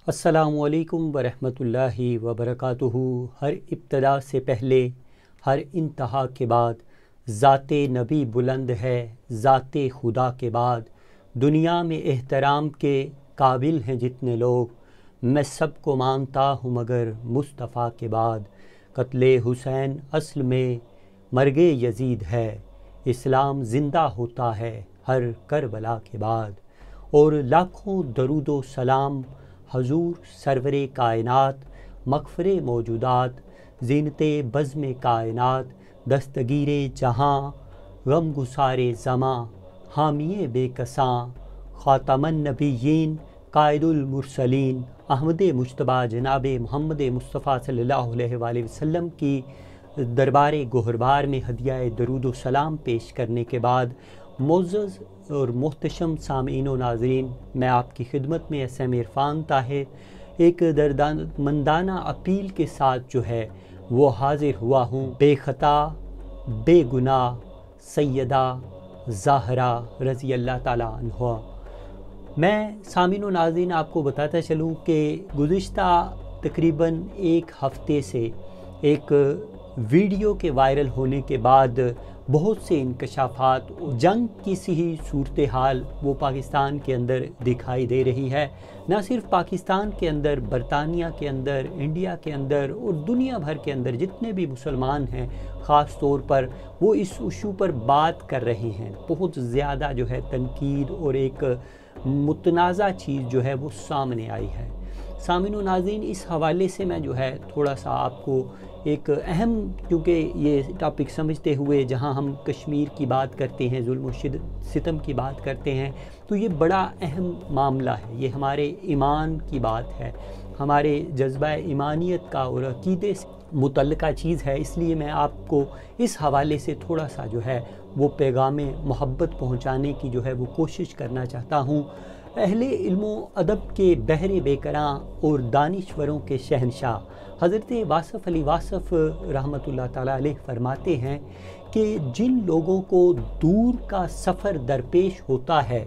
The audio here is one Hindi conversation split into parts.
अस्सलामुअलैकुम वरहमतुल्लाहि वबरकातुहू। हर इब्तदा से पहले, हर इंतहा के बाद ज़ाते नबी बुलंद है, ज़ाते खुदा के बाद। दुनिया में एहतराम के काबिल हैं जितने लोग, मैं सबको मानता हूँ मगर मुस्तफ़ा के बाद। कत्ले हुसैन असल में मर्गे यजीद है, इस्लाम ज़िंदा होता है हर करबला के बाद। और लाखों दरूदो सलाम हजूर सरवरे कायनात, मग़फ़िरे मौजूदात, ज़ीनते बज़्म कायनात, दस्तगीरे जहाँ, गम गुसारे ज़मां, हामिए बेकसां, ख़ातमुन नबिय्यीन, कायदुल मुरसलीन, अहमद मुज्तबा जनाब मोहम्मद मुस्तफ़ा सल्लल्लाहु अलैहि वसल्लम की दरबार गोहरबार में हदिया दरूद सलाम पेश करने के बाद, मोअज़्ज़ज़ और मोहतशम सामीन व नाज़रीन, मैं आपकी खिदमत में एसएम इरफान ताहिर एक दर्दामंदाना अपील के साथ जो है वो हाज़िर हुआ हूँ। बेख़ता बेगुनाह सैयदा ज़हरा रज़ी अल्लाह ताला अन्हा। मैं सामीन व नाज़रीन आपको बताता चलूँ कि गुज़िश्ता तकरीबन एक हफ़्ते से एक वीडियो के वायरल होने के बाद बहुत से इंकशाफात, जंग की सी ही सूरत हाल वो पाकिस्तान के अंदर दिखाई दे रही है। न सिर्फ पाकिस्तान के अंदर, बरतानिया के अंदर, इंडिया के अंदर और दुनिया भर के अंदर जितने भी मुसलमान हैं ख़ास तौर पर वो इस इशू पर बात कर रहे हैं। बहुत ज़्यादा जो है तनकीद और एक मुतनाज़ा चीज़ जो है वो सामने आई है। सामीन व नाज़रीन, इस हवाले से मैं जो है थोड़ा सा आपको एक अहम, क्योंकि ये टॉपिक समझते हुए जहाँ हम कश्मीर की बात करते हैं, जुल्म और सितम की बात करते हैं, तो ये बड़ा अहम मामला है। ये हमारे ईमान की बात है, हमारे जज्बा ईमानियत का और अक़ीदे से मुतल्लिक़ा चीज़ है। इसलिए मैं आपको इस हवाले से थोड़ा सा जो है वो पैगाम मोहब्बत पहुँचाने की जो है वो कोशिश करना चाहता हूँ। अहले इल्मो अदब के बहरे बेकरां और दानिश्वरों के शहनशाह हज़रत वासफ़ अली वासफ़ रहमतुल्लाह ताला अलैह फरमाते हैं कि जिन लोगों को दूर का सफ़र दरपेश होता है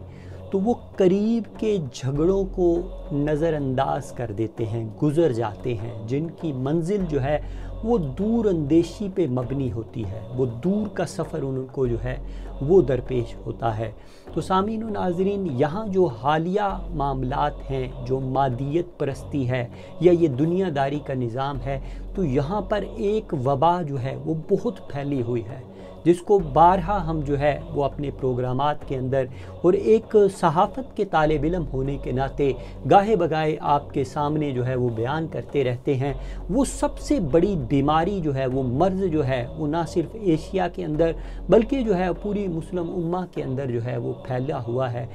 तो वो करीब के झगड़ों को नज़रअंदाज कर देते हैं, गुज़र जाते हैं। जिनकी मंजिल जो है वो दूर अंदेशी पे मबनी होती है, वो दूर का सफ़र उनको जो है वो दरपेश होता है। तो सामीन व नाज़रीन, यहाँ जो हालिया मामलात हैं, जो मादियत परस्ती है या ये दुनियादारी का निज़ाम है, तो यहाँ पर एक वबा जो है वो बहुत फैली हुई है, जिसको बारहा हम जो है वो अपने प्रोग्रामात के अंदर और एक सहाफ़त के तालिब इल्म होने के नाते गाहे बगाए आपके सामने जो है वो बयान करते रहते हैं। वो सबसे बड़ी बीमारी जो है, वो मर्ज़ जो है, वो ना सिर्फ एशिया के अंदर बल्कि जो है पूरी मुस्लिम उम्मा के अंदर जो है वो फैला हुआ है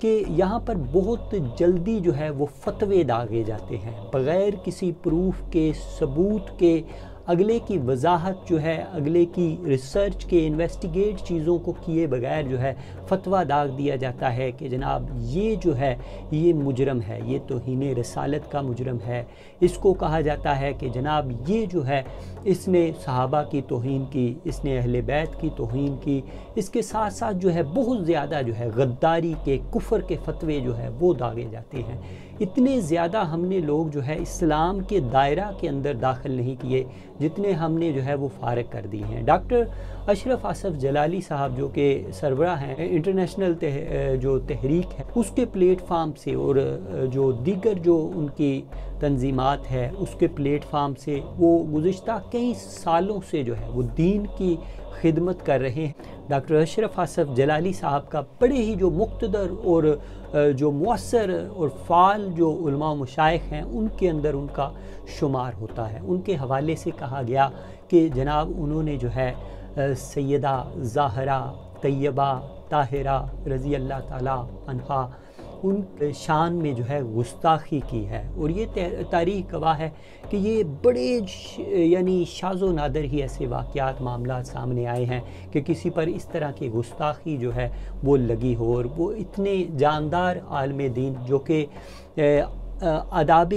कि यहाँ पर बहुत जल्दी जो है वो फतवे दागे जाते हैं बग़ैर किसी प्रूफ के, सबूत के, अगले की वजाहत जो है, अगले की रिसर्च के, इन्वेस्टिगेट चीज़ों को किए बगैर जो है फतवा दाग दिया जाता है कि जनाब ये जो है ये मुजरम है, ये तौहीन रसालत का मुजरम है। इसको कहा जाता है कि जनाब ये जो है इसने सहाबा की तौहीन की, इसने अहले बैत की तौहीन की। इसके साथ साथ जो है बहुत ज़्यादा जो है गद्दारी के, कुफ्र के फतवे जो है वो दागे जाते हैं। इतने ज़्यादा हमने लोग जो है इस्लाम के दायरा के अंदर दाखिल नहीं किए जितने हमने जो है वो फारग कर दिए हैं। डॉक्टर अशरफ आसफ़ जलाली साहब जो कि सरबराह हैं इंटरनेशनल जो तहरीक है उसके प्लेटफार्म से और जो दीगर जो उनकी तंजीमात है उसके प्लेटफार्म से वो गुज़िश्ता कई सालों से जो है वो दीन की खिदमत कर रहे हैं। डॉक्टर अशरफ आसफ़ जलाली साहब का बड़े ही जो मुक़्तदर और जो मुअस्सर और फ़ाल जो उलमा मशाइख हैं उनके अंदर उनका शुमार होता है। उनके हवाले से कहा गया कि जनाब उन्होंने जो है सैयदा ज़हरा तैयबा ताहिरा रज़ी अल्लाह ताला अन्हा उन शान में जो है गुस्ताखी की है। और ये तारीख़ गवाह है कि ये बड़े यानी शाज़ो नादर ही ऐसे वाक़यात मामलात सामने आए हैं कि किसी पर इस तरह की गुस्ताखी जो है वो लगी हो। और वो इतने जानदार आलम दीन जो कि आदाब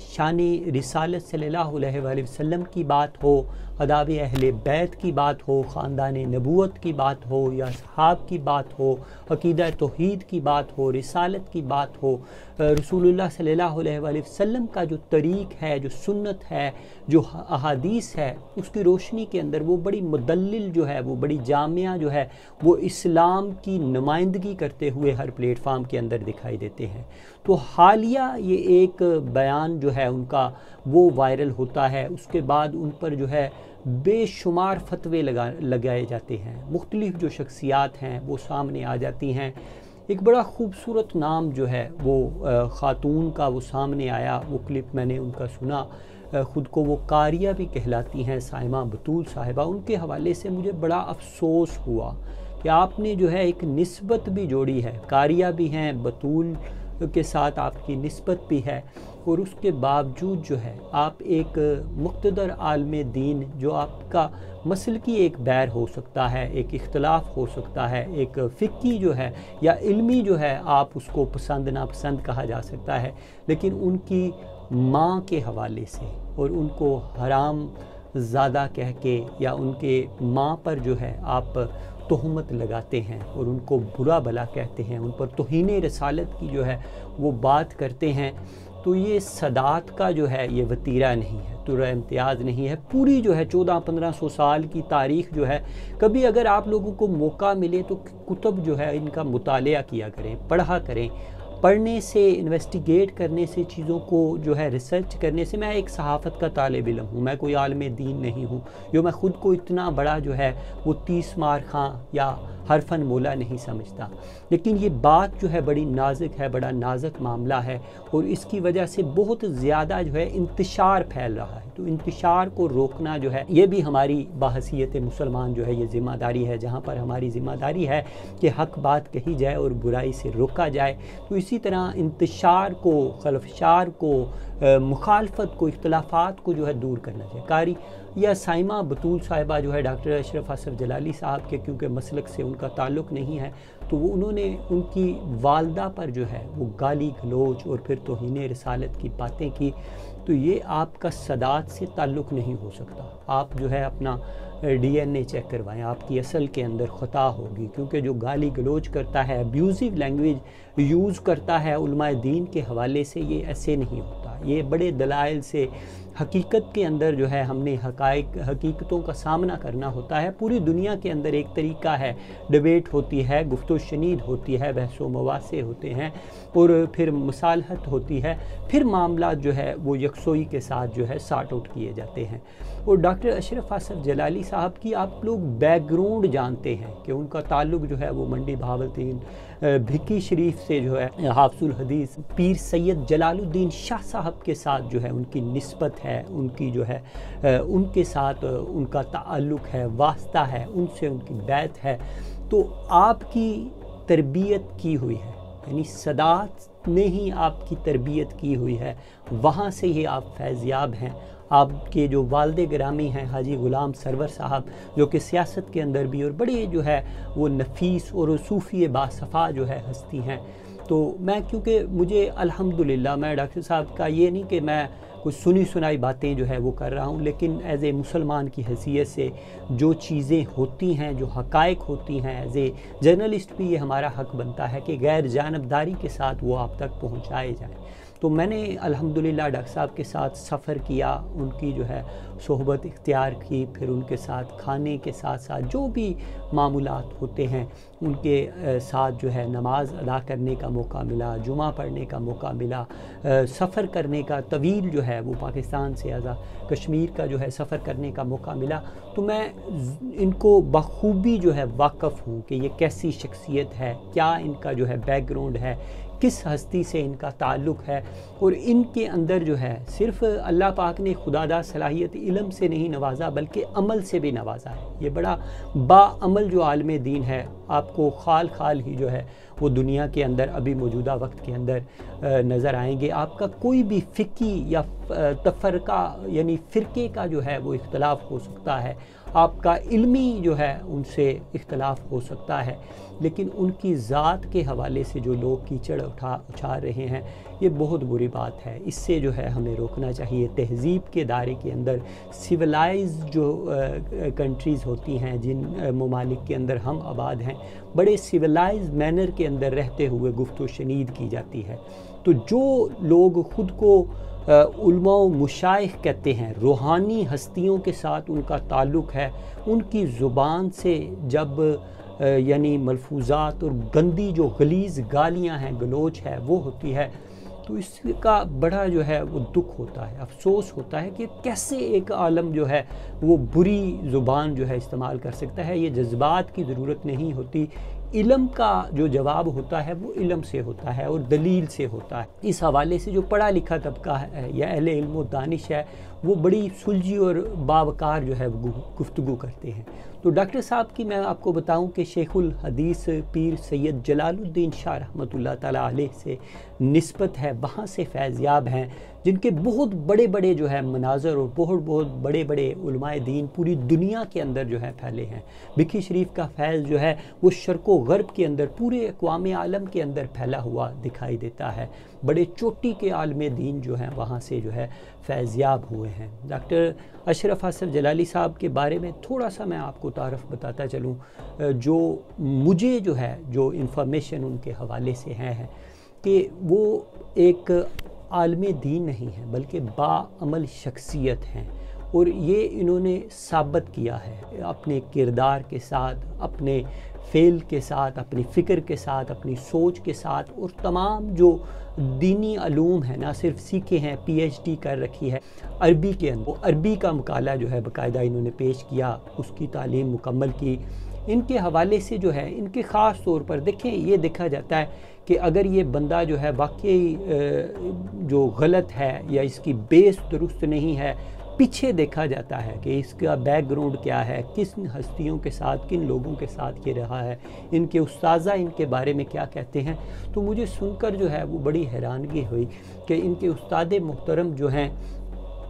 शान रिसालत सल्लल्लाहु अलैहि वसल्लम की बात हो, अदाब अहले बैत की बात हो, ख़ानदान नबूवत की बात हो, या सहाब की बात हो, अक़ीदा तौहीद की बात हो, रिसालत की बात हो, रसूलुल्लाह सल्लल्लाहु अलैहि वसल्लम का जो तरीक़ है, जो सुन्नत है, जो अहादीस है, उसकी रोशनी के अंदर वो बड़ी मुदल्लिल जो है, वो बड़ी जामिया जो है, वो इस्लाम की नुमाइंदगी करते हुए हर प्लेटफार्म के अंदर दिखाई देते हैं। तो हालिया ये एक बयान जो है उनका वो वायरल होता है, उसके बाद उन पर जो है बेशुमार फतवे लगाए जाते हैं, मुख्तलिफ जो शख्सियात हैं वो सामने आ जाती हैं। एक बड़ा खूबसूरत नाम जो है वो ख़ातून का वो सामने आया, वो क्लिप मैंने उनका सुना, ख़ुद को वो कारिया भी कहलाती हैं, साइमा बतूल साहिबा। उनके हवाले से मुझे बड़ा अफसोस हुआ कि आपने जो है एक निस्बत भी जोड़ी है, कारिया भी हैं, बतूल के साथ आपकी निस्बत भी है, और उसके बावजूद जो है आप एक मुक़्तदर आलिम दीन, जो आपका मसल की एक बैर हो सकता है, एक इख्तलाफ हो सकता है, एक फ़िक्की जो है या इल्मी जो है, आप उसको पसंद नापसंद कहा जा सकता है, लेकिन उनकी माँ के हवाले से और उनको हराम ज़्यादा कह के या उनके माँ पर जो है आप तोहमत लगाते हैं और उनको बुरा भला कहते हैं, उन पर तौहीन रसालत की जो है वो बात करते हैं, तो ये सदात का जो है ये वतीरा नहीं है, तुरा इम्तियाज़ नहीं है। पूरी जो है 1400-1500 साल की तारीख़ जो है, कभी अगर आप लोगों को मौका मिले तो कुतुब जो है इनका मुतालिया किया करें, पढ़ा करें। पढ़ने से, इन्वेस्टिगेट करने से, चीज़ों को जो है रिसर्च करने से, मैं एक सहाफ़त का तालिब इल्म हूँ, मैं कोई आलिम दीन नहीं हूँ, जो मैं ख़ुद को इतना बड़ा जो है वो 30 मार खां या हरफन मोला नहीं समझता, लेकिन ये बात जो है बड़ी नाजुक है, बड़ा नाजुक मामला है, और इसकी वजह से बहुत ज़्यादा जो है इंतशार फैल रहा है। तो इंतशार को रोकना जो है ये भी हमारी बाहसियत मुसलमान जो है ये ज़िम्मेदारी है, जहाँ पर हमारी ज़िम्मेदारी है कि हक़ बात कही जाए और बुराई से रोका जाए। तो इसी तरह इंतशार को, खलफशार को, मुखालफत को, इख्तलाफात को जो है दूर करना चाहिए। कारी या साइमा बतूल साहिबा जो है डॉक्टर अशरफ असफ जलाली साहब के क्योंकि मसलक से उनका ताल्लुक़ नहीं है, तो वो उन्होंने उनकी वालदा पर जो है वो गाली गलोच और फिर तौहीन रिसालत की बातें की। तो ये आपका सदात से ताल्लुक़ नहीं हो सकता। आप जो है अपना DNA चेक करवाएं, आपकी असल के अंदर ख़ता होगी, क्योंकि जो गाली गलोच करता है, अब्यूज़िव लैंग्वेज यूज़ करता है उलमाए दीन के हवाले से, ये ऐसे नहीं होता। ये बड़े दलाइल से हकीकत के अंदर जो है हमने हकीकतों का सामना करना होता है। पूरी दुनिया के अंदर एक तरीका है, डिबेट होती है, गुफ्तो शनीद होती है, बहसो मवासे होते हैं, और फिर मुसालहत होती है, फिर मामला जो है वो यकसोई के साथ जो है सॉर्ट आउट किए जाते हैं। और डॉक्टर अशरफ असफ जलाली साहब की आप लोग बैकग्राउंड जानते हैं कि उनका ताल्लुक़ जो है वो मंडी बहावलदीन भिक्की शरीफ से जो है हाफिजुल हदीस पीर सैयद जलालुद्दीन शाह साहब के साथ जो है उनकी निस्बत है, उनकी जो है उनके साथ उनका ताल्लुक़ है, वास्ता है, उनसे उनकी बैत है। तो आपकी तरबियत की हुई है, यानी सदात ने ही आपकी तरबियत की हुई है, वहाँ से ही आप फैज़याब हैं। आपके जो वालिद गिरामी हैं हाजी ग़ुलाम सरवर साहब, जो कि सियासत के अंदर भी और बड़े जो है वो नफीस और सूफ़ी बासफ़ा जो है हस्ती हैं। तो मैं क्योंकि मुझे अल्हम्दुलिल्लाह, मैं डॉक्टर साहब का ये नहीं कि मैं कुछ सुनी सुनाई बातें जो है वो कर रहा हूँ, लेकिन एज़ ए मुसलमान की हैसियत से जो चीज़ें होती हैं, जो हक़ाइक़ होती हैं, एज़ ए जर्नलिस्ट भी ये हमारा हक़ बनता है कि गैर जानबदारी के साथ वो आप तक पहुँचाए जाएँ। तो मैंने अल्हम्दुलिल्लाह डॉक्टर साहब के साथ सफ़र किया, उनकी जो है सोहबत इख्तियार की, फिर उनके साथ खाने के साथ साथ जो भी मामूलात होते हैं उनके साथ जो है नमाज अदा करने का मौका मिला, जुमा पढ़ने का मौका मिला, सफ़र करने का तवील जो है वो पाकिस्तान से आज़ाद कश्मीर का जो है सफ़र करने का मौका मिला। तो मैं इनको बखूबी जो है वाक़फ़ हूँ कि ये कैसी शख्सियत है, क्या इनका जो है बैकग्राउंड है, किस हस्ती से इनका ताल्लुक़ है, और इनके अंदर जो है सिर्फ़ अल्लाह पाक ने खुदादा सलाहियत इल्म से नहीं नवाजा बल्कि अमल से भी नवाजा है। ये बड़ा बाअमल जो आलिम दीन है, आपको खाल खाल ही जो है वो दुनिया के अंदर अभी मौजूदा वक्त के अंदर नज़र आएंगे। आपका कोई भी फ़िक्की या तफरका यानी फ़िरके का जो है वो इख्तलाफ हो सकता है, आपका इल्मी जो है उनसे इख्तलाफ हो सकता है, लेकिन उनकी ज़ात के हवाले से जो लोग कीचड़ उछाल रहे हैं ये बहुत बुरी बात है। इससे जो है हमें रोकना चाहिए। तहज़ीब के दायरे के अंदर सिविलाइज जो कंट्रीज़ होती हैं, जिन ममालिक के अंदर हम आबाद हैं, बड़े सिविलाइज मैनर के अंदर रहते हुए गुफ्तगू शनीद की जाती है। तो जो लोग ख़ुद को उलमा व मुशाइख कहते हैं, रूहानी हस्तियों के साथ उनका ताल्लुक़ है, उनकी ज़ुबान से जब यानी मलफूज़ात और गंदी जो गलीज़ गालियाँ हैं, गलोच है, वो होती है, तो इसका बड़ा जो है वो दुख होता है, अफसोस होता है कि कैसे एक आलम जो है वो बुरी ज़ुबान जो है इस्तेमाल कर सकता है। ये जज्बात की ज़रूरत नहीं होती, इल्म का जो जवाब होता है वो इल्म से होता है और दलील से होता है। इस हवाले से जो पढ़ा लिखा तबका है या अहले इल्म व दानिश है, वो बड़ी सुलझी और बावकार जो है गुफ्तगू करते हैं। तो डॉक्टर साहब की मैं आपको बताऊं कि शेखुल हदीस पीर सैयद जलालुद्दीन शाह रहमतुल्लाह ताला अलैह से निस्बत है, वहाँ से फैज़याब हैं, जिनके बहुत बड़े बड़े जो है मनाज़र और बहुत बड़े बड़े उलमाए दीन पूरी दुनिया के अंदर जो है फैले हैं। बिकी शरीफ का फैज़ जो है वो शर्क़ व ग़र्ब के अंदर पूरे अक़वाम आलम के अंदर फैला हुआ दिखाई देता है। बड़े चोटी के आलम दीन जो हैं वहाँ से जो है फैज़याब हुए हैं। डॉक्टर अशरफ हसन जलाली साहब के बारे में थोड़ा सा मैं आपको तारफ़ बताता चलूँ। जो मुझे जो है जो इन्फॉर्मेशन उनके हवाले से है कि वो एक आलम दीन नहीं है बल्कि बाअमल शख्सियत हैं, और ये इन्होंने साबित किया है अपने किरदार के साथ, अपने फ़ेल के साथ, अपनी फ़िक्र के साथ, अपनी सोच के साथ, और तमाम जो दीनी अलूम है ना सिर्फ सीखे हैं, PhD कर रखी है अरबी के अंदर, वो अरबी का मुकाला जो है बाकायदा इन्होंने पेश किया, उसकी तालीम मुकम्मल की। इनके हवाले से जो है इनके ख़ास तौर पर देखें, ये देखा जाता है कि अगर ये बंदा जो है वाकई जो गलत है या इसकी बेस दुरुस्त नहीं है, पीछे देखा जाता है कि इसका बैकग्राउंड क्या है, किस हस्तियों के साथ, किन लोगों के साथ ये रहा है, इनके उस्ताज़ा इनके बारे में क्या कहते हैं। तो मुझे सुनकर जो है वो बड़ी हैरानगी हुई कि इनके उस्ताद मुहतरम जो हैं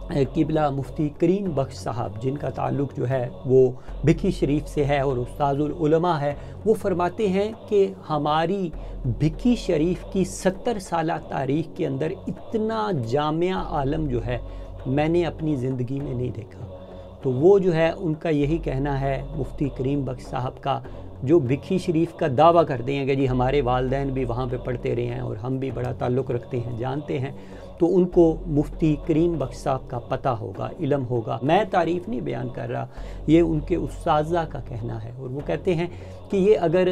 किबला मुफ्ती करीम बख्श साहब, जिनका ताल्लुक़ जो है वो बिकी शरीफ से है और उस्ताजुल उलमा है, वो फरमाते हैं कि हमारी बिकी शरीफ की 70 साला तारीख़ के अंदर इतना जामिया आलम जो है मैंने अपनी ज़िंदगी में नहीं देखा। तो वो जो है उनका यही कहना है मुफ्ती करीम बख्श साहब का, जो बिकी शरीफ का दावा करते हैं कि जी हमारे वालदैन भी वहाँ पे पढ़ते रहे हैं और हम भी बड़ा ताल्लुक़ रखते हैं, जानते हैं, तो उनको मुफ्ती करीम बख्श साहब का पता होगा, इल्म होगा। मैं तारीफ़ नहीं बयान कर रहा, ये उनके उस्ताज़ा का कहना है। और वो कहते हैं कि ये अगर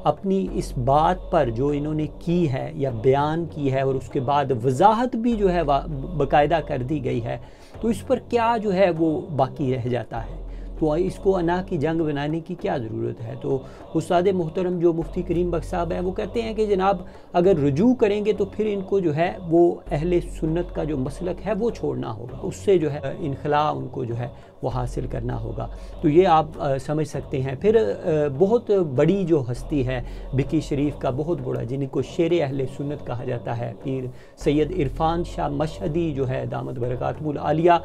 अपनी इस बात पर जो इन्होंने की है या बयान की है और उसके बाद वजाहत भी जो है बाकायदा कर दी गई है, तो इस पर क्या जो है वो बाकी रह जाता है, तो इसको अना की जंग बनाने की क्या ज़रूरत है। तो उस्ताद मुहतरम जो मुफ्ती करीम बख्श साहब हैं वो कहते हैं कि जनाब अगर रुजू करेंगे तो फिर इनको जो है वो अहले सुन्नत का जो मसलक है वो छोड़ना होगा, उससे जो है इनखला उनको जो है वो हासिल करना होगा। तो ये आप समझ सकते हैं। फिर बहुत बड़ी जो हस्ती है बिकी शरीफ का बहुत बड़ा, जिनको शेर अहले सुन्नत कहा जाता है, पीर सैयद इरफान शाह मशहदी जो है दामद बरकातुहुल आलिया,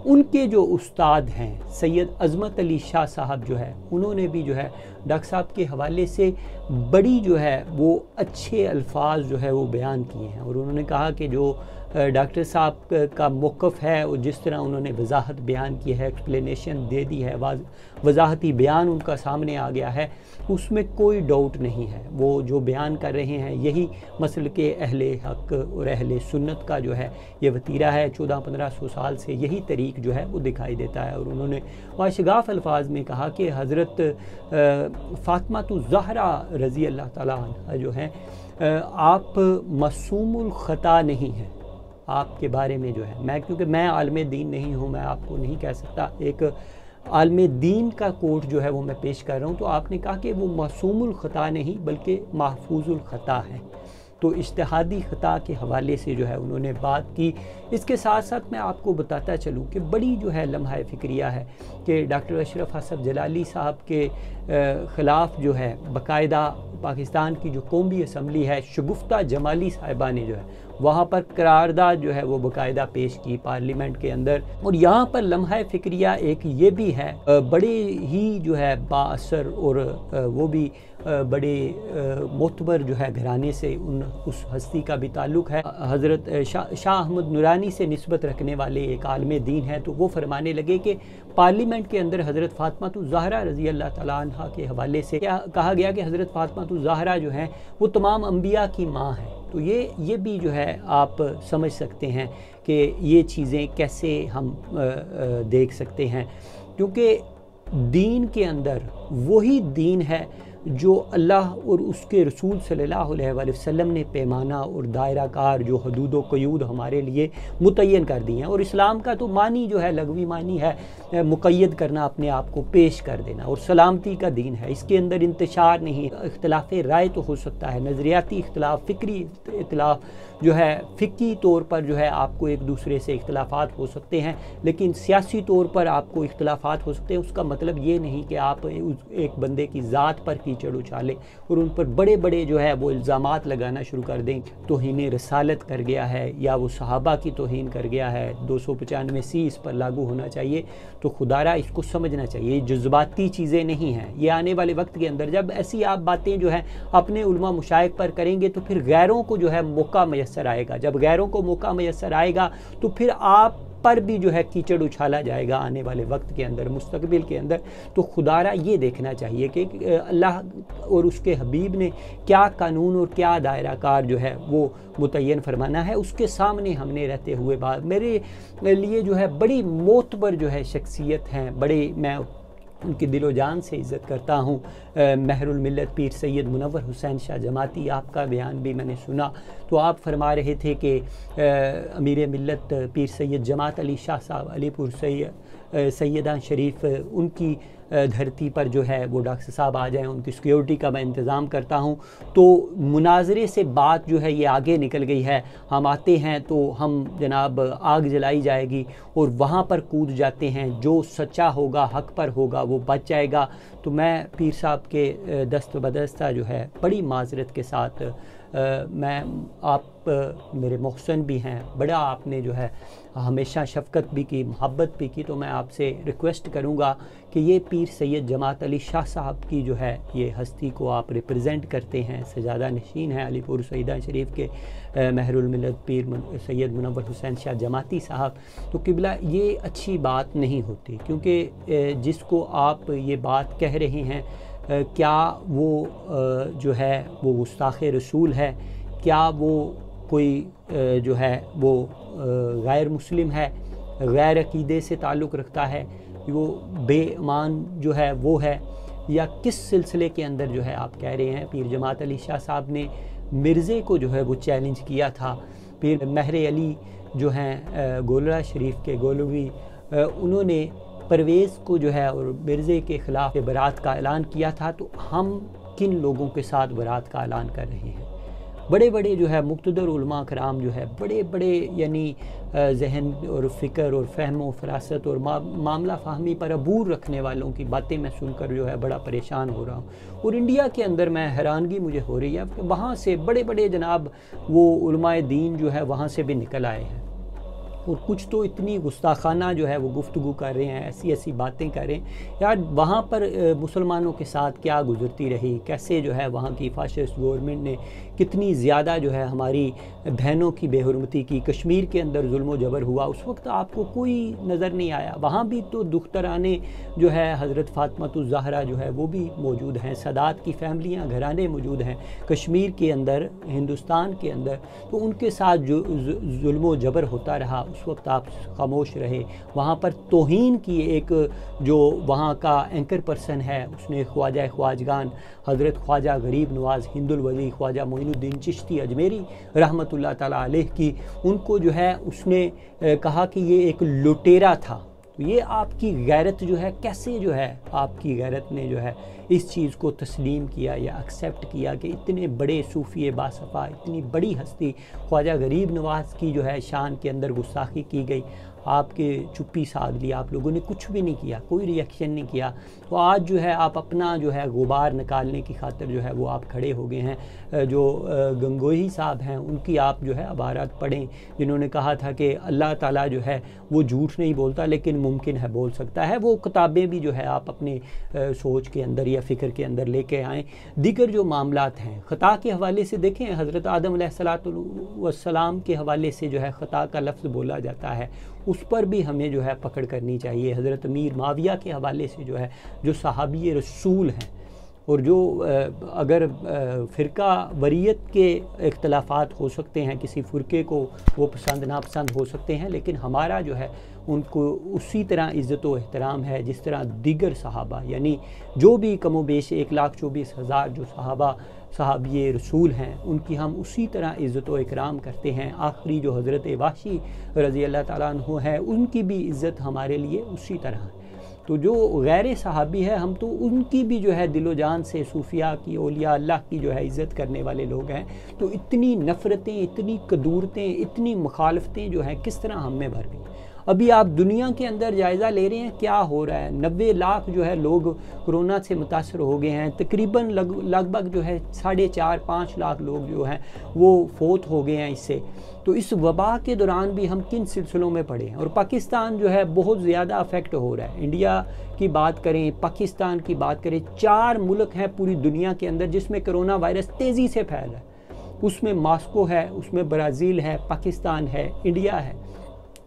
उनके जो उस्ताद हैं सैयद अज़मत अली शाह साहब जो है, उन्होंने भी जो है डॉक्टर साहब के हवाले से बड़ी जो है वो अच्छे अल्फाज जो है वो बयान किए हैं। और उन्होंने कहा कि जो डॉक्टर साहब का मौक़िफ़ है और जिस तरह उन्होंने वजाहत बयान की है, एक्सप्लेनेशन दे दी है, वजाहती बयान उनका सामने आ गया है, उसमें कोई डाउट नहीं है। वो जो बयान कर रहे हैं यही मसल के अहले हक़ और अहले सुन्नत का जो है ये वतीरा है। 1400-1500 साल से यही तरीक़ जो है वो दिखाई देता है। और उन्होंने वाशगाफ़ अल्फाज में कहा कि हज़रत फ़ातिमा ज़हरा रज़ी अल्लाह ताला अन्हा जो हैं, आप मासूमुल ख़ता नहीं हैं, आपके बारे में जो है, मैं क्योंकि मैं आलम दीन नहीं हूँ, मैं आपको नहीं कह सकता, एक आलम दीन का कोट जो है वो मैं पेश कर रहा हूँ। तो आपने कहा कि वो मासूमुल ख़ता नहीं बल्कि महफूजुल ख़ता है। तो इज्तिहादी ख़ता के हवाले से जो है उन्होंने बात की। इसके साथ साथ मैं आपको बताता चलूँ कि बड़ी जो है लम्हा फ़िक्रिया है कि डॉक्टर अशरफ हसन जलाली साहब के ख़िलाफ़ जो है बाकायदा पाकिस्तान की जो कौमी असम्बली है, शगुफ्ता जमाली साहिबा ने जो है वहाँ पर करारदाद जो है वो बाकायदा पेश की पार्लियामेंट के अंदर। और यहाँ पर लम्हा फ़िक्रिया एक ये भी है, बड़े ही जो है बाअसर और वो भी बड़े मोतबर जो है घराने से उस हस्ती का भी ताल्लुक़ है। हज़रत शाह अहमद नूरानी से निस्बत रखने वाले एक आलिम दीन है, तो वो फरमाने लगे कि पार्लियामेंट के अंदर हज़रत फ़ातिमा ज़हरा रज़ी अल्लाह तआला अन्हा के हवाले से क्या कहा गया कि हज़रत फ़ातिमा ज़हरा जो हैं वो तमाम अम्बिया की माँ हैं। तो ये भी जो है आप समझ सकते हैं कि ये चीज़ें कैसे हम देख सकते हैं, क्योंकि दीन के अंदर वही दीन है जो अल्लाह और उसके रसूल सल्लल्लाहु अलैहि वसल्लम ने पैमाना और दायरा कार जो हदूद व क़यूद हमारे लिए मुतय्यन कर दी हैं। और इस्लाम का तो मानी जो है लगवी मानी है मुक़य्यद करना, अपने आप को पेश कर देना, और सलामती का दीन है। इसके अंदर इंतशार नहीं, इख्तिलाफ़ राय तो हो सकता है, नज़रियाती इख्तिलाफ़, फ़िक्री इख्तिलाफ़ जो है फ़िक्री तौर पर जो है आपको एक दूसरे से इख्तिलाफ़ात हो सकते हैं, लेकिन सियासी तौर पर आपको इख्तिलाफ़ात हो सकते हैं। उसका मतलब ये नहीं कि आप एक बंदे की ज़ात पर कीचड़ उछालें और उन पर बड़े बड़े जो है वो इल्ज़ामात लगाना शुरू कर दें। तौहीन रसालत कर गया है या वो सहाबा की तौहीन कर गया है, 295C इस पर लागू होना चाहिए। तो खुदारा इसको समझना चाहिए, जज्बाती चीज़ें नहीं हैं। ये आने वाले वक्त के अंदर जब ऐसी आप बातें जो है अपने उलमा मुशाइख पर करेंगे तो फिर गैरों को जो है मौका मैसर आएगा। जब गैरों को मौका मैसर आएगा तो फिर आप पर भी जो है कीचड़ उछाला जाएगा आने वाले वक्त के अंदर, मुस्तकबिल के अंदर। तो खुदारा ये देखना चाहिए कि अल्लाह और उसके हबीब ने क्या कानून और क्या दायरा कार जो है वो मुतय्यन फरमाना है, उसके सामने हमने रहते हुए बात। मेरे लिए जो है बड़ी मोतबर जो है शख्सियत हैं, बड़े मैं उनकी दिलो जान से इज़्ज़त करता हूँ। महरुल मिल्लत पीर सैयद मुनव्वर हुसैन शाह जमाती, आपका बयान भी मैंने सुना, तो आप फरमा रहे थे कि अमीर मिल्लत पीर सैयद जमात अली शाह साहब अलीपुर सैयदा शरीफ, उनकी धरती पर जो है वो डॉक्टर साहब आ जाएं, उनकी सिक्योरिटी का मैं इंतज़ाम करता हूं। तो मुनाजरे से बात जो है ये आगे निकल गई है, हम आते हैं तो हम जनाब आग जलाई जाएगी और वहाँ पर कूद जाते हैं, जो सच्चा होगा हक़ पर होगा वो बच जाएगा। तो मैं पीर साहब के दस्त बदस्ता जो है बड़ी माजरत के साथ मैं आप मेरे मोहसन भी हैं, बड़ा आपने जो है हमेशा शफ़क़त भी की, मोहब्बत भी की, तो मैं आपसे रिक्वेस्ट करूँगा कि ये पीर सैयद जमात अली शाह साहब की जो है ये हस्ती को आप रिप्रेजेंट करते हैं, सजादा नशीन है अलीपुर सैयदा शरीफ के महरुल मिल्लत पीर सैयद मुनव्वर हुसैन शाह जमाती साहब। तो किबला ये अच्छी बात नहीं होती, क्योंकि जिसको आप ये बात कह रहे हैं क्या वो जो है वो गुस्ताख़ रसूल है, क्या वो कोई जो है वो गैर मुस्लिम है, गैर अक़ीदे से ताल्लुक़ रखता है, वो बेईमान जो है वो है, या किस सिलसिले के अंदर जो है आप कह रहे हैं। पीर जमात अली शाह साहब ने मिर्ज़े को जो है वो चैलेंज किया था। पीर महर अली जो हैं गोलरा शरीफ के गोलवी, उन्होंने परवेज़ को जो है और मिर्ज़े के ख़िलाफ़ बरात का ऐलान किया था। तो हम किन लोगों के साथ बरात का ऐलान कर रहे हैं? बड़े बड़े जो है मुक़्तदर उलमा कराम जो है बड़े बड़े यानी जहन और फ़िक्र और फ़हम और फ़रासत और मामला फ़हमी पर अबूर रखने वालों की बातें मैं सुनकर जो है बड़ा परेशान हो रहा हूँ। और इंडिया के अंदर मैं हैरानगी मुझे हो रही है कि वहाँ से बड़े बड़े जनाब वो उलमाए दीन जो है वहाँ से भी निकल आए हैं, और कुछ तो इतनी गुस्ताखाना जो है वो गुफ्तगू कर रहे हैं, ऐसी ऐसी बातें कर रहे हैं। यार वहाँ पर मुसलमानों के साथ क्या गुजरती रही, कैसे जो है वहाँ की फाशिस्ट गवर्नमेंट ने कितनी ज़्यादा जो है हमारी बहनों की बेहुरमती की, कश्मीर के अंदर जुल्म जबर हुआ, उस वक्त आपको कोई नज़र नहीं आया। वहाँ भी तो दुख्तराने जो है हज़रत फ़ातिमा ज़हरा जो है वो भी मौजूद हैं, सदात की फैमिलियाँ घराने मौजूद हैं कश्मीर के अंदर, हिंदुस्तान के अंदर। तो उनके साथ जो जुल्म जबर होता रहा उस वक्त आप खामोश रहे। वहाँ पर तौहीन की एक जो वहाँ का एंकर पर्सन है उसने ख्वाजा ख्वाजगान हज़रत ख्वाजा गरीब नवाज़ हिंदुल वली ख्वाजा मोइनुद्दीन चिश्ती अजमेरी रहमतुल्लाह ताला अलैह की, उनको जो है उसने कहा कि ये एक लुटेरा था। तो ये आपकी गैरत जो है, कैसे जो है आपकी गैरत ने जो है इस चीज़ को तस्लीम किया या एक्सेप्ट किया कि इतने बड़े सूफ़ी बासफ़ा, इतनी बड़ी हस्ती ख्वाजा गरीब नवाज़ की जो है शान के अंदर गुस्ताखी की गई। आपके चुप्पी साध ली, आप लोगों ने कुछ भी नहीं किया, कोई रिएक्शन नहीं किया। तो आज जो है आप अपना जो है गुबार निकालने की खातिर जो है वो आप खड़े हो गए हैं। जो गंगोही साहब हैं उनकी आप जो है अबारत पढ़ें, जिन्होंने कहा था कि अल्लाह ताला जो है वो झूठ नहीं बोलता लेकिन मुमकिन है बोल सकता है। वो किताबें भी जो है आप अपने सोच के अंदर या फ़िक्र के अंदर लेके आएँ। दीगर जो मामलात हैं ख़ता के हवाले से देखें, हज़रत आदम अलैहिस्सलाम के हवाले से जो है ख़ता का लफ्ज़ बोला जाता है, उस पर भी हमें जो है पकड़ करनी चाहिए। हज़रत अमीर माविया के हवाले से जो है जो सहाबी रसूल हैं और जो अगर फ़िरका वरीयत के इख्तलाफात हो सकते हैं, किसी फ़िरके को वो पसंद नापसंद हो सकते हैं, लेकिन हमारा जो है उनको उसी तरह इज़्ज़त व एहतराम है जिस तरह दीगर सहाबा, यानी जो भी कमो बेश 1,24,000 जो सहाबी रसूल हैं उनकी हम उसी तरह इज़्ज़त व इकराम करते हैं। आखिरी जो हज़रत वाशी रज़ी अल्लाह ताला अन्हु है उनकी भी इज़्ज़त हमारे लिए उसी तरह है। तो जो गैर सहाबी है हम तो उनकी भी जो है दिलो जान से सूफिया की, औलिया अल्लाह की जो है इज़्ज़त करने वाले लोग हैं। तो इतनी नफ़रतें, इतनी कदूरतें, इतनी मुखालफतें जो हैं किस तरह हम में भर गई। अभी आप दुनिया के अंदर जायज़ा ले रहे हैं क्या हो रहा है। 90 लाख जो है लोग कोरोना से मुतासर हो गए हैं, तकरीबन लगभग जो है 4.5-5 लाख लोग जो हैं वो फोत हो गए हैं इससे। तो इस वबा के दौरान भी हम किन सिलसिलों में पड़े हैं। और पाकिस्तान जो है बहुत ज़्यादा अफेक्ट हो रहा है। इंडिया की बात करें, पाकिस्तान की बात करें, 4 मुल्क हैं पूरी दुनिया के अंदर जिसमें कोरोना वायरस तेज़ी से फैल रहा है। उसमें मॉस्को है, उसमें ब्राज़ील है, पाकिस्तान है, इंडिया है।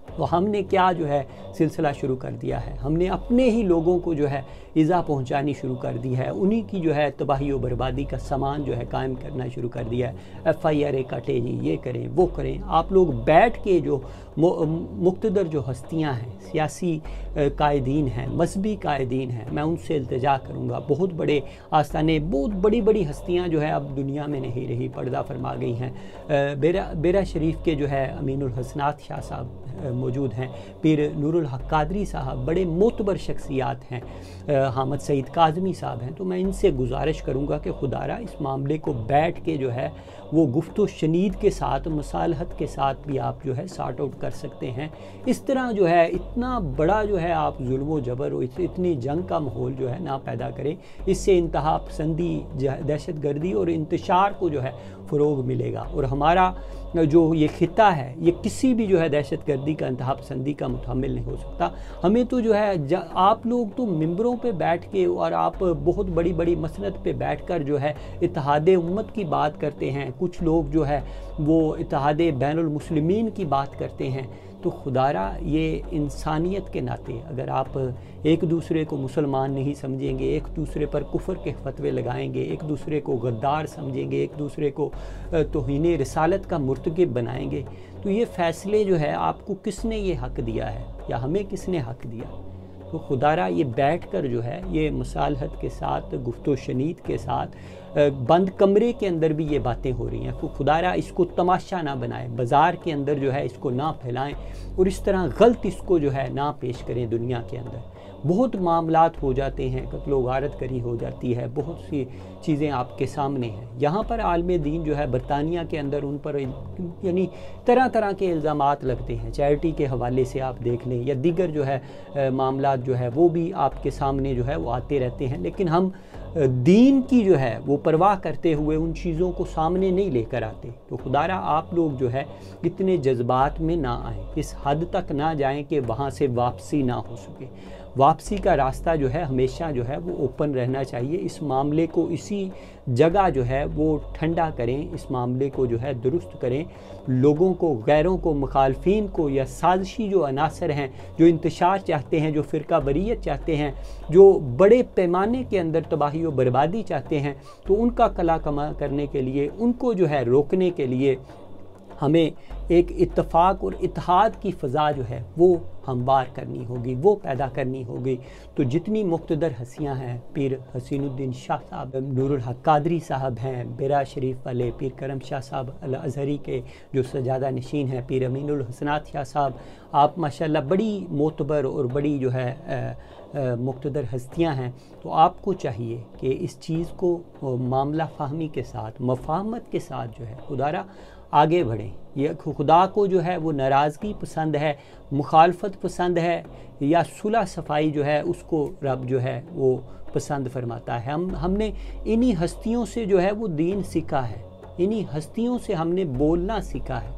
तो हमने क्या जो है सिलसिला शुरू कर दिया है, हमने अपने ही लोगों को जो है इज़ा पहुंचानी शुरू कर दी है, उन्हीं की जो है तबाही व बर्बादी का सामान जो है कायम करना शुरू कर दिया है। FIR काटे जी, ये करें वो करें। आप लोग बैठ के जो मुक़्तदर जो हस्तियां हैं, सियासी कायदीन हैं, मजहबी कायदीन हैं, मैं उनसे इल्तिजा करूँगा, बहुत बड़े आस्थाने, बहुत बड़ी बड़ी हस्तियाँ जो है अब दुनिया में नहीं रही, पर्दा फरमा गई हैं। बेरा शरीफ के जो है अमीनुल हसनात शाह साहब मौजूद हैं, पीर नूरुल हक कादरी साहब बड़े मोतबर शख्सियात हैं, हामिद सईद काज़मी साहब हैं। तो मैं इनसे गुजारिश करूँगा कि खुदारा इस मामले को बैठ के जो है वो गुफ्तो शनीद के साथ, मसालहत के साथ भी आप जो है सॉर्ट आउट कर सकते हैं। इस तरह जो है इतना बड़ा जो है आप जुल्म व जबर और इतनी जंग का माहौल जो है ना पैदा करें। इससे इंतहा पसंदी, दहशत गर्दी और इंतशार को जो है फ़रोग मिलेगा। और हमारा जो ये खिता है ये किसी भी जो है दहशत गर्दी का, इंतहा पसंदी का मुतहम्मिल नहीं हो सकता। हमें तो जो है आप लोग तो मिंबरों पे बैठ के और आप बहुत बड़ी बड़ी मसनद पे बैठकर जो है इत्तेहादे उम्मत की बात करते हैं, कुछ लोग जो है वो इत्तेहादे बैनुल मुस्लिमीन की बात करते हैं। तो खुदारा ये इंसानियत के नाते अगर आप एक दूसरे को मुसलमान नहीं समझेंगे, एक दूसरे पर कुफ्र के फतवे लगाएंगे, एक दूसरे को गद्दार समझेंगे, एक दूसरे को तौहीन रिसालत का मुर्तकिब बनाएंगे, तो ये फ़ैसले जो है आपको किसने ये हक़ दिया है या हमें किसने हक़ दिया। तो खुदारा ये बैठकर जो है ये मसालहत के साथ, गुफ्तो शनीद के साथ, बंद कमरे के अंदर भी ये बातें हो रही हैं। तो खुदारा इसको तमाशा ना बनाएं, बाज़ार के अंदर जो है इसको ना फैलाएं और इस तरह गलत इसको जो है ना पेश करें दुनिया के अंदर। बहुत मामलात हो जाते हैं, कत्लो गारत करी हो जाती है, बहुत सी चीज़ें आपके सामने हैं। यहाँ पर आलम दीन जो है बरतानिया के अंदर उन पर यानी तरह तरह के इल्ज़ामात लगते हैं, चैरिटी के हवाले से आप देख लें या दीगर जो है मामलात जो है वो भी आपके सामने जो है वो आते रहते हैं। लेकिन हम दीन की जो है वो परवाह करते हुए उन चीज़ों को सामने नहीं लेकर आते। तो खुदारा आप लोग जो है इतने जज्बात में ना आएँ, इस हद तक ना जाएं कि वहाँ से वापसी ना हो सके। वापसी का रास्ता जो है हमेशा जो है वो ओपन रहना चाहिए। इस मामले को इसी जगह जो है वो ठंडा करें, इस मामले को जो है दुरुस्त करें, लोगों को, गैरों को, मुखालफीन को या साजिशी जो अनासर हैं, जो इंतशार चाहते हैं, जो फ़िरका वरीयत चाहते हैं, जो बड़े पैमाने के अंदर तबाही और बर्बादी चाहते हैं, तो उनका कला कमा करने के लिए, उनको जो है रोकने के लिए हमें एक इत्तफाक और इत्तेहाद की फ़ज़ा जो है वो हमवार करनी होगी, वो पैदा करनी होगी। तो जितनी मुक़्तदर हस्तियाँ हैं, पीर हसीनुद्दीन शाह साहब, नूरुल हक कादरी साहब हैं, बेरा शरीफ वाले, पीर करम शाह साहब अल अज़हरी के जो सजादा नशीन हैं, पीर अमीनुल हसनात शाह साहब, आप माशाल्लाह बड़ी मोतबर और बड़ी जो है मुक़्तदर हस्तियाँ हैं। तो आपको चाहिए कि इस चीज़ को मामला फ़हमी के साथ, मफ़ाहमत के साथ जो है खुदारा आगे बढ़ें। ये खुदा को जो है वो नाराज़गी पसंद है, मुखालफत पसंद है, या सुलह सफाई जो है उसको रब जो है वो पसंद फरमाता है। हमने इन्हीं हस्तियों से जो है वो दीन सीखा है, इन्हीं हस्तियों से हमने बोलना सीखा है,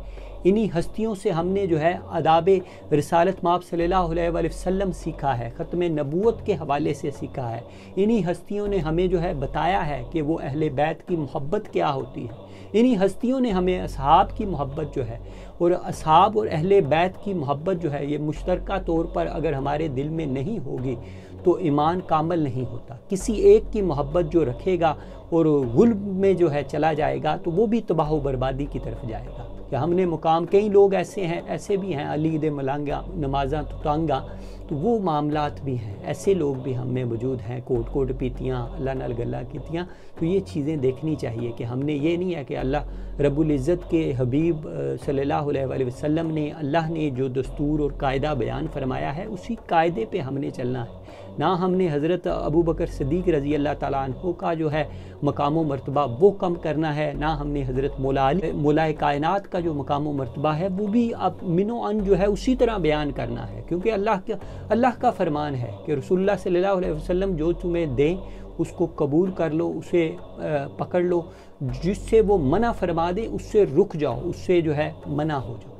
इन्हीं हस्तियों से हमने जो है आदाब रिसालत माब सल्लल्लाहु अलैहि वसल्लम सीखा है, ख़त्म नबूवत के हवाले से सीखा है। इन्हीं हस्तियों ने हमें जो है बताया है कि वो अहले बैत की मोहब्बत क्या होती है। इन्हीं हस्तियों ने हमें असहाब की मोहब्बत जो है, और असहाब और अहले बैत की मोहब्बत जो है ये मुश्तरका तौर पर अगर हमारे दिल में नहीं होगी तो ईमान कामिल नहीं होता। किसी एक की मोहब्बत जो रखेगा और गुल्ब में जो है चला जाएगा तो वो भी तबाह व बर्बादी की तरफ जाएगा। कि हमने मुकाम, कई लोग ऐसे भी हैं अली दे मलांगा नमाजा तुतांगा, तो वो मामलात भी हैं, ऐसे लोग भी हम में मौजूद हैं, कोट कोट पीतियाँ, अल्लाह नाल गल्ला कीतियाँ। तो ये चीज़ें देखनी चाहिए कि हमने ये नहीं है कि अल्लाह रब्बुल इज़्ज़त के हबीब सल्लल्लाहु अलैहि वसल्लम ने, अल्लाह ने जो दस्तूर और कायदा बयान फरमाया है उसी कायदे पे हमने चलना है। ना हमने हज़रत अबू बकर सिद्दीक़ रज़ी अल्लाह ताला अन्हु का जो है मकाम मर्तबा वो कम करना है, ना हमने हज़रत मौलाए कायनात का जो मकाम मर्तबा है वो भी अब मिनो अन जो है उसी तरह बयान करना है। क्योंकि अल्लाह का फरमान है कि रसूलुल्लाह सल्लल्लाहु अलैहि वसल्लम जो तुम्हें दें उसको कबूल कर लो, उसे पकड़ लो, जिससे वो मना फरमा दे उससे रुक जाओ, उससे जो है मना हो जाओ।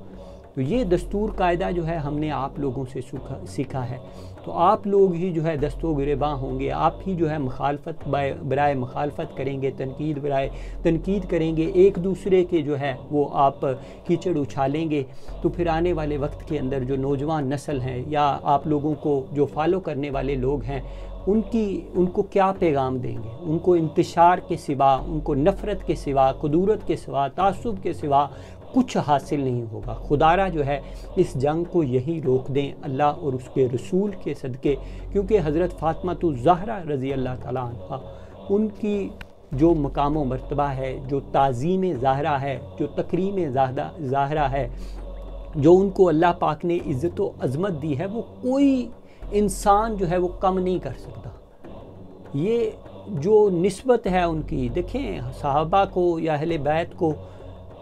तो ये दस्तूर कायदा जो है हमने आप लोगों से सीखा है। तो आप लोग ही जो है दस्तो गिरेबां होंगे, आप ही जो है मुखालफत बराए मुखालफत करेंगे, तनकीद बराए तनकीद करेंगे, एक दूसरे के जो है वो आप कीचड़ उछालेंगे। तो फिर आने वाले वक्त के अंदर जो नौजवान नस्ल हैं या आप लोगों को जो फॉलो करने वाले लोग हैं उनको क्या पैगाम देंगे? उनको इंतशार के सिवा, उनको नफ़रत के सिवा, कुदूरत के सिवा, तासुब के सिवा कुछ हासिल नहीं होगा। खुदारा जो है इस जंग को यही रोक दें अल्लाह और उसके रसूल के सदक़े। क्योंकि हज़रत फ़ातिमा ज़हरा रज़ी अल्लाह ताला अन्हा, उनकी जो मकाम व मर्तबा है, जो ताज़ीम ज़हरा है, जो तकरीम ज़हरा है, जो उनको अल्लाह पाक ने इज़्ज़त व अज़मत दी है, वो कोई इंसान जो है वो कम नहीं कर सकता। ये जो निस्बत है उनकी, देखें सहाबा को या अहले बैत को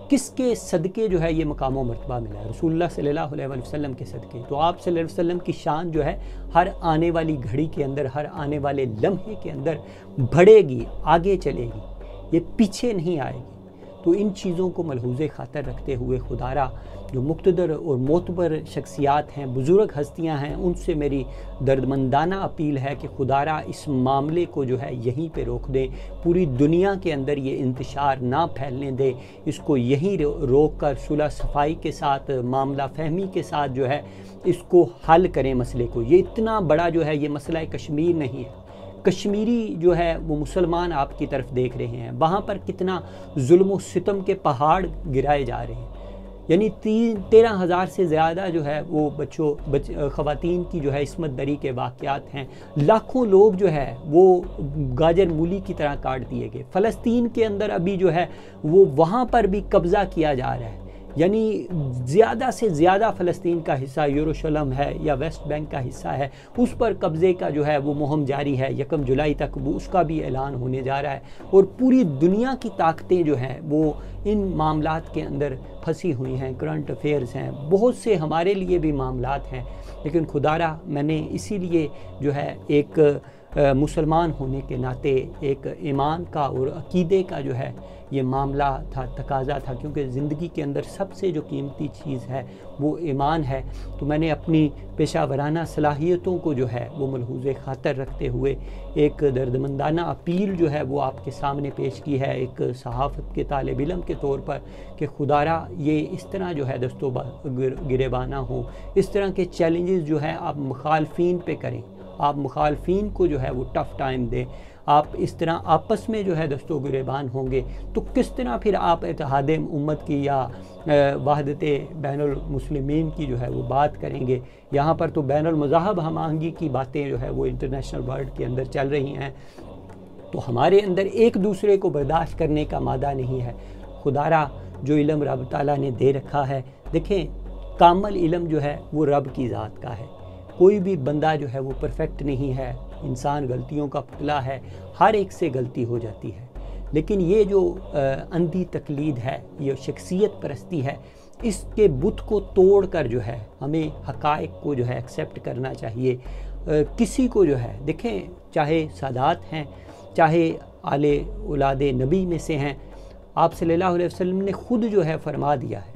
किसके सदक़े जो है ये मकाम व मर्तबा मिला है? रसूलुल्लाह सल्लल्लाहु अलैहि वसल्लम के सदक़े। तो आप सल्लल्लाहु अलैहि वसल्लम की शान जो है हर आने वाली घड़ी के अंदर, हर आने वाले लम्हे के अंदर बढ़ेगी, आगे चलेगी, ये पीछे नहीं आएगी। तो इन चीज़ों को मलहूज़े खातर रखते हुए खुदारा जो मुक़्तदर और मोतबर शख्सियात हैं, बुज़ुर्ग हस्तियां हैं, उनसे मेरी दर्दमंदाना अपील है कि खुदारा इस मामले को जो है यहीं पे रोक दें, पूरी दुनिया के अंदर ये इंतशार ना फैलने दें, इसको यहीं रोक कर सुलह सफाई के साथ, मामला फहमी के साथ जो है इसको हल करें मसले को। ये इतना बड़ा जो है ये मसला कश्मीर नहीं है। कश्मीरी जो है वो मुसलमान आपकी तरफ देख रहे हैं, वहाँ पर कितना जुल्म व सितम के पहाड़ गिराए जा रहे हैं। यानी 13,000 से ज़्यादा जो है वो ख़वातीन की जो है इस्मत दरी के वाक़यात हैं। लाखों लोग जो है वो गाजर मूली की तरह काट दिए गए। फ़लस्तीन के अंदर अभी जो है वो वहाँ पर भी कब्ज़ा किया जा रहा है। यानी ज़्यादा से ज़्यादा फ़लस्तीन का हिस्सा यरूशलेम है या वेस्ट बैंक का हिस्सा है, उस पर कब्ज़े का जो है वो मुहिम जारी है। 1 जुलाई तक वो उसका भी ऐलान होने जा रहा है। और पूरी दुनिया की ताकतें जो हैं वो इन मामलात के अंदर फंसी हुई हैं। करंट अफेयर्स हैं, बहुत से हमारे लिए भी मामलात हैं। लेकिन खुदारा मैंने इसीलिए जो है एक मुसलमान होने के नाते एक ईमान का और अकीदे का जो है ये मामला था, तकाज़ा था, क्योंकि ज़िंदगी के अंदर सबसे जो कीमती चीज़ है वो ईमान है। तो मैंने अपनी पेशा वराना सलाहियतों को जो है वो मलहूज़े खातर रखते हुए एक दर्दमंदाना अपील जो है वो आपके सामने पेश की है, एक सहाफ़त के तालिब इल्म के तौर पर, कि खुदारा ये इस तरह जो है दस्तो गिरेबाना हो, इस तरह के चैलेंजेस जो है आप मुखालफीन पे करें, आप मुखालफीन को जो है वो टफ़ टाइम दें। आप इस तरह आपस में जो है दस्तो गिरेबान होंगे तो किस तरह फिर आप इत्तेहाद उम्मत की या वहदत बैनुल मुस्लिमीन की जो है वो बात करेंगे। यहाँ पर तो बैनुल मज़ाहब हम आहंगी की बातें जो है वो इंटरनेशनल वर्ल्ड के अंदर चल रही हैं। तो हमारे अंदर एक दूसरे को बर्दाश्त करने का मादा नहीं है। खुदारा जो इल्म रब ताला ने दे रखा है, देखें कामल इल्म जो है वो रब की ज़ात का है। कोई भी बंदा जो है वो परफेक्ट नहीं है, इंसान गलतियों का पुतला है, हर एक से गलती हो जाती है। लेकिन ये जो अंधी तकलीद है, ये शख्सियत परस्ती है, इसके बुत को तोड़ कर जो है हमें हक़ाइक़ को जो है एक्सेप्ट करना चाहिए। किसी को जो है देखें, चाहे सादात हैं, चाहे आले औलादे नबी में से हैं, आप सल्लल्लाहु अलैहि वसल्लम ने ख़ुद जो है फरमा दिया है।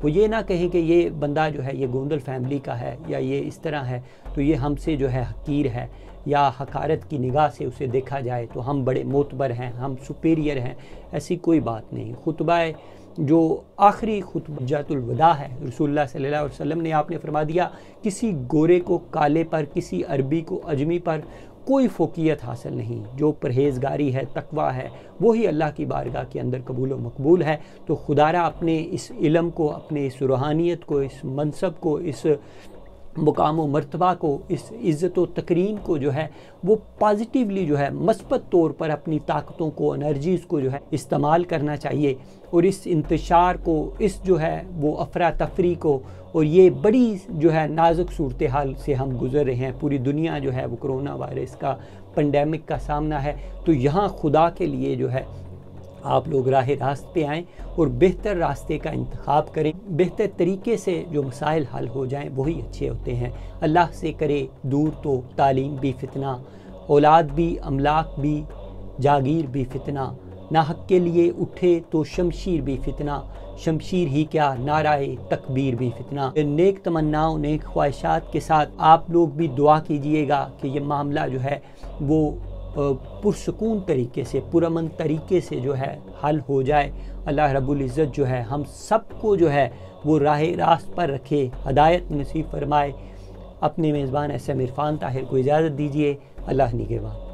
वो ये ना कहें कि ये बंदा जो है ये गोंदल फैमिली का है या ये इस तरह है तो ये हमसे जो है हकीर है, या हकारत की निगाह से उसे देखा जाए तो हम बड़े मोतबर हैं, हम सुपीरियर हैं। ऐसी कोई बात नहीं। खुतबा जो आखिरी खुतबतुल वदा है रसूलुल्लाह सल्लल्लाहु अलैहि वसल्लम ने, आपने फरमा दिया किसी गोरे को काले पर, किसी अरबी को अजमी पर कोई फ़ोकियत हासिल नहीं। जो परहेज़गारी है, तकवा है, वही अल्लाह की बारगाह के अंदर कबूल व मकबूल है। तो खुदारा अपने इस इल्म को, अपने इस रूहानियत को, इस मनसब को, इस मुकाम व मर्तबा को, इस इज़्ज़त व तकरीम को जो है वो पॉजिटिवली जो है मस्बत तौर पर अपनी ताकतों को, एनर्जीज़ को जो है इस्तेमाल करना चाहिए। और इस इंतशार को, इस जो है वो अफरा तफरी को, और ये बड़ी जो है नाजुक सूरत हाल से हम गुज़र रहे हैं, पूरी दुनिया जो है वो कोरोना वायरस का पेंडेमिक का सामना है। तो यहाँ खुदा के लिए जो है आप लोग राह रास्त पे आएँ और बेहतर रास्ते का इंतखाब करें। बेहतर तरीके से जो मसाइल हल हो जाएं वही अच्छे होते हैं। अल्लाह से करे दूर तो तालीम भी फितना, औलाद भी, अमलाक भी, जागीर भी फितना। नाहक के लिए उठे तो शमशीर भी फितना, शमशीर ही क्या नाराए तकबीर भी फितना। नेक तमन्नाओं, नेक ख्वाहिशात के साथ आप लोग भी दुआ कीजिएगा कि ये मामला जो है वो पुरसकून तरीके से, पुरअमन तरीके से जो है हल हो जाए। अल्लाह रब्बुल इज़्ज़त जो है हम सबको जो है वो राह रास्त पर रखे, हदायत नसीब फरमाए। अपने मेज़बान SM इरफान ताहिर को इजाज़त दीजिए। अल्लाह निगहबान।